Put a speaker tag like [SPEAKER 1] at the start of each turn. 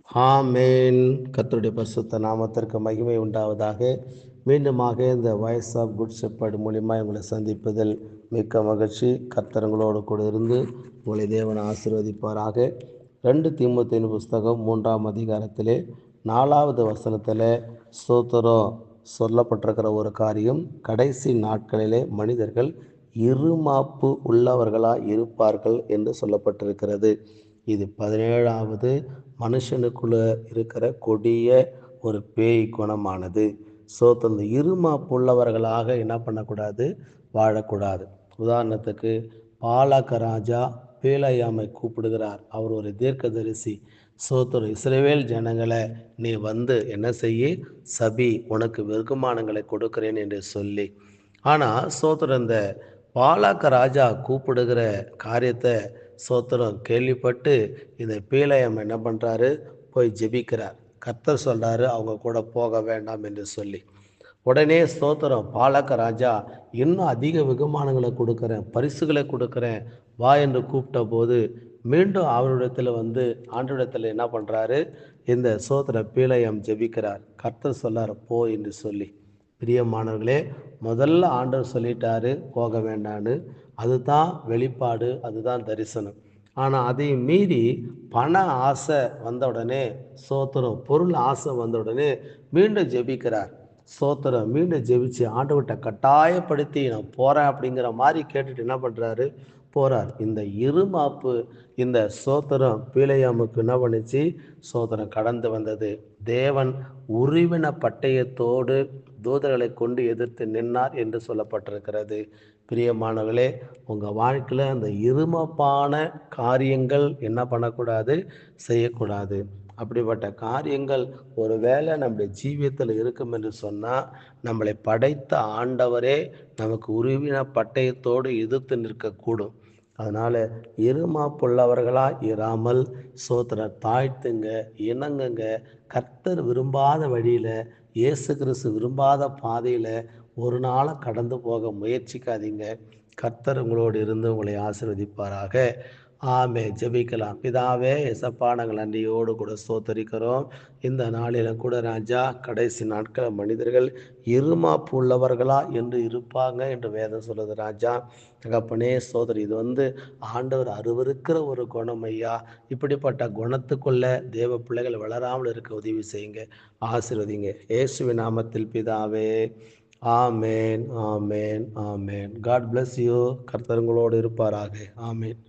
[SPEAKER 1] ஆமென். கர்த்தருடைய பரிசுத்த நாமத்திற்கு மகிமை உண்டாவதாக. மீண்டுமாக இந்த வாய்ஸ் ஆஃப் குட் ஷெப்பர்ட் மூலியமா உங்களை சந்திப்பதில் மிக்க மகிழ்ச்சி. கர்த்தர் உங்களோடு கூட இருந்து உங்களை தேவன் ஆசீர்வதிப்பாராக. 2 தீமோத்தேயுவின் புஸ்தகம் 3ஆம் அதிகாரத்திலே 4வது வசனத்தில் ஸ்தோத்திரம் சொல்லப்பட்டிருக்கிற ஒரு காரியம், கடைசி நாட்களிலே மனிதர்கள் இருமாப்பு உள்ளவர்களாய் இருப்பார்கள் என்று சொல்லப்பட்டிருக்கிறது. இது 17வது மனுஷனுக்குள்ள இருக்கிற கொடிய ஒரு பேய் குணமானது. அந்த இருமாப்பு உள்ளவர்களாக என்ன பண்ணக்கூடாது, வாழக்கூடாது. உதாரணத்துக்கு பாலாக்க ராஜா பேலாயாமை கூப்பிடுகிறார். அவர் ஒரு தீர்க்கதரிசி. இஸ்ரவேல் ஜனங்களை நீ வந்து என்ன செய்ய, சபி, உனக்கு வெகுமானங்களை கொடுக்கிறேன் என்று சொல்லி. ஆனால் இந்த பாலாக்க ராஜா கூப்பிடுகிற காரியத்தை கேள்விப்பட்டு இந்த பீலையம் என்ன பண்ணுறாரு, போய் ஜெபிக்கிறார். கர்த்தர் சொல்கிறாரு அவங்க கூட போக வேண்டாம் என்று சொல்லி. உடனே பாலாக்க ராஜா, இன்னும் அதிக வெகுமானங்களை கொடுக்குறேன், பரிசுகளை கொடுக்குறேன், வா என்று கூப்பிட்ட போது மீண்டும் அவரிடத்தில் வந்து ஆண்டவரிடத்தில் என்ன பண்ணுறாரு, இந்த பீலையம் ஜெபிக்கிறார். கர்த்தர் சொல்லார் போ என்று சொல்லி. பிரியமானவர்களே, முதல்ல ஆண்டவர் சொல்லிட்டாரு போக வேண்டான்னு. அதுதான் வெளிப்பாடு, அதுதான் தரிசனம். ஆனால் அதை மீறி பண ஆசை வந்த உடனே பொருள் ஆசை வந்த உடனே மீண்டும் ஜெபிக்கிறார். மீண்டும் ஜெபிச்சு ஆண்டவர்கிட்ட கட்டாயப்படுத்தி நான் போகிறேன் அப்படிங்கிற மாதிரி கேட்டுட்டு என்ன பண்ணுறாரு, போகிறார். இந்த இருமாப்பு இந்த பீலையாமுக்கு என்ன பண்ணிச்சு, கடந்து வந்தது. தேவன் உருவின பட்டயத்தோடு தூதர்களை கொண்டு எதிர்த்து நின்னார் என்று சொல்லப்பட்டிருக்கிறது. பிரியமானவர்களே, உங்கள் வாழ்க்கையில் அந்த இருமப்பான காரியங்கள் என்ன பண்ணக்கூடாது, செய்யக்கூடாது. அப்படிப்பட்ட காரியங்கள் ஒரு வேளை நம்முடைய ஜீவியத்தில் இருக்கும் என்று சொன்னால், நம்மளை படைத்த ஆண்டவரே நமக்கு உருவின பட்டயத்தோடு எதிர்த்து நிற்கக்கூடும். அதனால் இருமாப்புள்ளவர்களாக இராமல் தாழ்த்துங்க, இணங்குங்க. கர்த்தர் விரும்பாத வழியில், இயேசு கிறிஸ்து விரும்பாத பாதையில் ஒரு நாளும் கடந்து போக முயற்சிக்காதீங்க. கர்த்தர் உங்களோடு இருந்து உங்களை ஆசீர்வதிப்பாராக. ஜெபிக்கலாம். பிதாவே, எசப்பா, நாங்கள் நன்றியோடு கூட ஸ்தோத்தரிக்கிறோம். இந்த நாளில் கூட ராஜா, கடைசி நாட்கள் மனிதர்கள் இருமாப்பு உள்ளவர்களா என்று இருப்பாங்க என்று வேதம் சொல்லுது ராஜா. தகப்பனே இது வந்து ஆண்டவர் அருவருக்கிற ஒரு குணம் ஐயா. இப்படிப்பட்ட குணத்துக்குள்ள தேவ பிள்ளைகள் வளராமல் இருக்க உதவி செய்யுங்க, ஆசீர்வதிங்க. இயேசுவின் நாமத்தில் பிதாவே, ஆமேன், ஆமேன், ஆமேன். God bless you. கர்த்தர் உங்களோடு இருப்பாராக. ஆமேன்.